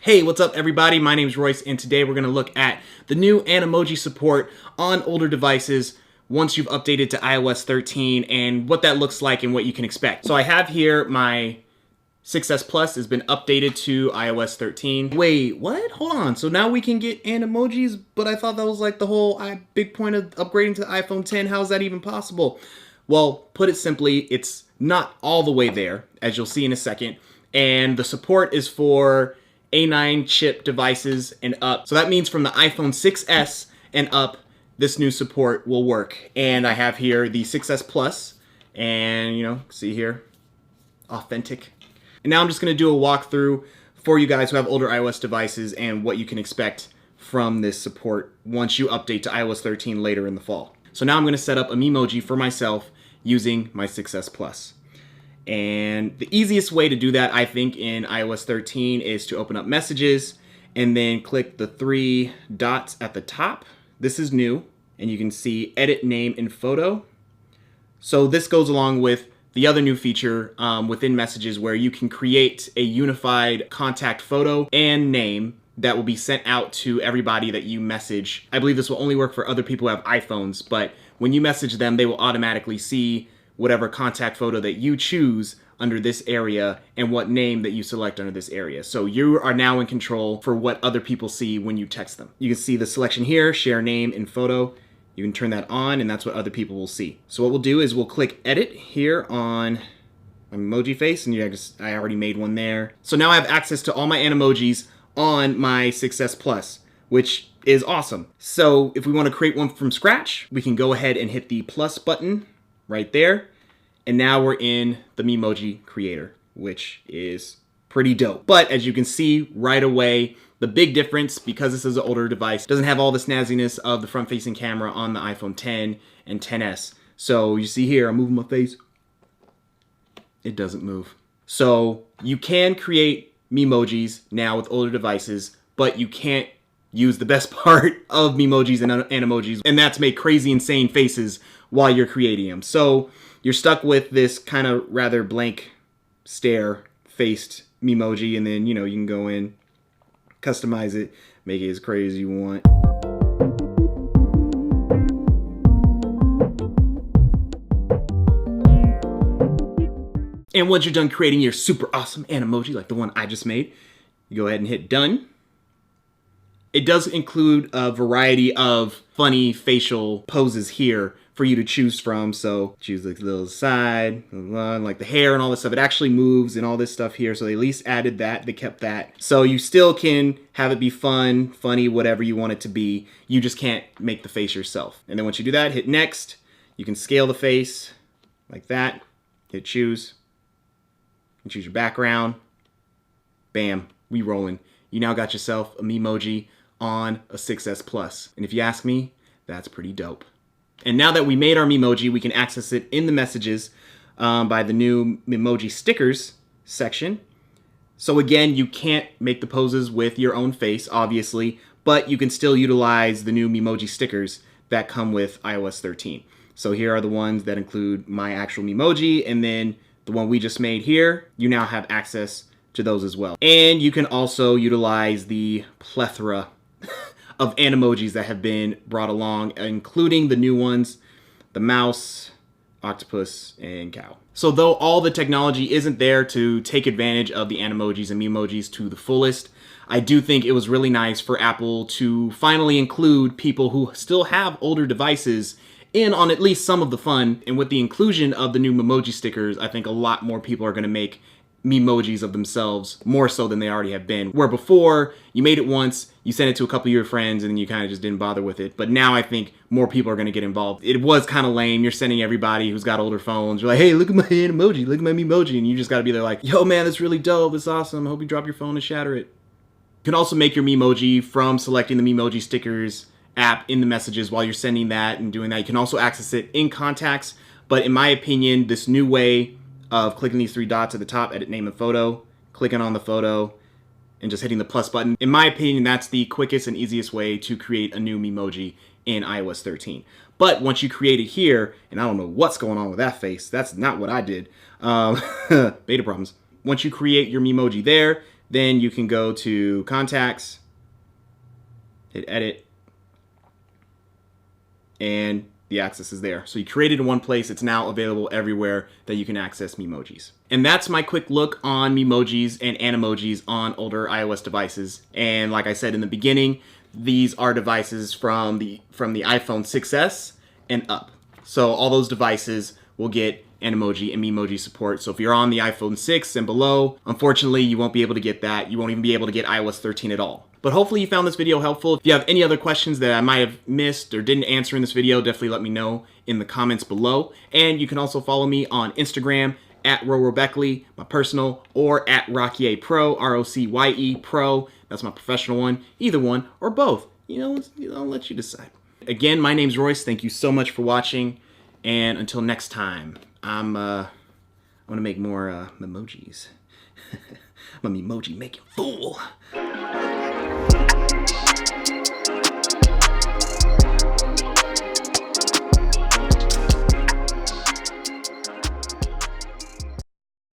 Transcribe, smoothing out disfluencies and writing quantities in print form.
Hey, what's up everybody? My name is Royce and today we're going to look at the new Animoji support on older devices once you've updated to iOS 13 and what that looks like and what you can expect. So I have here my 6S Plus has been updated to iOS 13. Wait, what? Hold on. So now we can get Animojis, but I thought that was like the whole big point of upgrading to the iPhone 10. How is that even possible? Well, put it simply, it's not all the way there, as you'll see in a second. And the support is for A9 chip devices and up. So that means from the iPhone 6S and up, this new support will work. And I have here the 6S Plus, and see here, authentic. And now I'm just gonna do a walkthrough for you guys who have older iOS devices and what you can expect from this support once you update to iOS 13 later in the fall. So now I'm gonna set up a Memoji for myself using my 6S Plus. And the easiest way to do that, I think, in iOS 13 is to open up Messages and then click the three dots at the top. This is new, and you can see Edit Name and Photo. So this goes along with the other new feature within Messages where you can create a unified contact photo and name that will be sent out to everybody that you message. I believe this will only work for other people who have iPhones, but when you message them, they will automatically see whatever contact photo that you choose under this area and what name that you select under this area. So you are now in control for what other people see when you text them. You can see the selection here, share name and photo. You can turn that on and that's what other people will see. So what we'll do is we'll click edit here on my emoji face, and I already made one there. So now I have access to all my Animojis on my 6S Plus, which is awesome. So if we want to create one from scratch, we can go ahead and hit the plus button right there. And now we're in the Memoji creator, which is pretty dope. But as you can see right away, the big difference, because this is an older device, doesn't have all the snazziness of the front-facing camera on the iPhone 10 and 10s. So you see here, I'm moving my face. It doesn't move. So you can create Memojis now with older devices, but you can't use the best part of Memojis and Animojis, and that's make crazy, insane faces while you're creating them. So you're stuck with this kind of rather blank stare-faced Memoji, and then, you can go in, customize it, make it as crazy as you want. And once you're done creating your super awesome Animoji, like the one I just made, you go ahead and hit done. It does include a variety of funny facial poses here for you to choose from. So choose like the little side, like the hair and all this stuff. It actually moves and all this stuff here. So they at least added that, they kept that. So you still can have it be fun, funny, whatever you want it to be. You just can't make the face yourself. And then once you do that, hit next. You can scale the face like that. Hit choose. And choose your background. Bam, we rolling. You now got yourself a Memoji on a 6S Plus. And if you ask me, that's pretty dope. And now that we made our Memoji, we can access it in the Messages by the new Memoji stickers section. So again, you can't make the poses with your own face, obviously, but you can still utilize the new Memoji stickers that come with iOS 13. So here are the ones that include my actual Memoji, and then the one we just made here, you now have access to those as well. And you can also utilize the plethora of Animojis that have been brought along, including the new ones, the mouse, octopus, and cow. So though all the technology isn't there to take advantage of the Animojis and Memojis to the fullest, I do think it was really nice for Apple to finally include people who still have older devices in on at least some of the fun. And with the inclusion of the new Memoji stickers, I think a lot more people are going to make Memojis of themselves, more so than they already have been. Where before, you made it once, you sent it to a couple of your friends, and then you kind of just didn't bother with it. But now I think more people are going to get involved. It was kind of lame. You're sending everybody who's got older phones. You're like, hey, look at my Animoji, look at my Memoji. And you just got to be there like, yo, man, that's really dope. That's awesome. I hope you drop your phone and shatter it. You can also make your Memoji from selecting the Memoji stickers app in the Messages while you're sending that and doing that. You can also access it in Contacts. But in my opinion, this new way of clicking these three dots at the top, edit name and photo, clicking on the photo, and just hitting the plus button. In my opinion, that's the quickest and easiest way to create a new Memoji in iOS 13. But once you create it here, and I don't know what's going on with that face, that's not what I did. Beta problems. Once you create your Memoji there, Then you can go to Contacts, hit Edit, and the access is there. So you create it in one place. It's now available everywhere that you can access Memojis. And that's my quick look on Memojis and Animojis on older iOS devices. And like I said in the beginning, these are devices from the iPhone 6s and up. So all those devices will get Animoji and Memoji support. So if you're on the iPhone 6 and below, unfortunately, you won't be able to get that. You won't even be able to get iOS 13 at all. But hopefully you found this video helpful. If you have any other questions that I might have missed or didn't answer in this video, definitely let me know in the comments below. And you can also follow me on Instagram at RoRoBeckley, my personal, or at ROCYE Pro, ROCYE Pro. That's my professional one. Either one or both. I'll let you decide. Again, my name's Royce. Thank you so much for watching. And until next time, I'm gonna make more Memojis. I'm a Memoji making fool.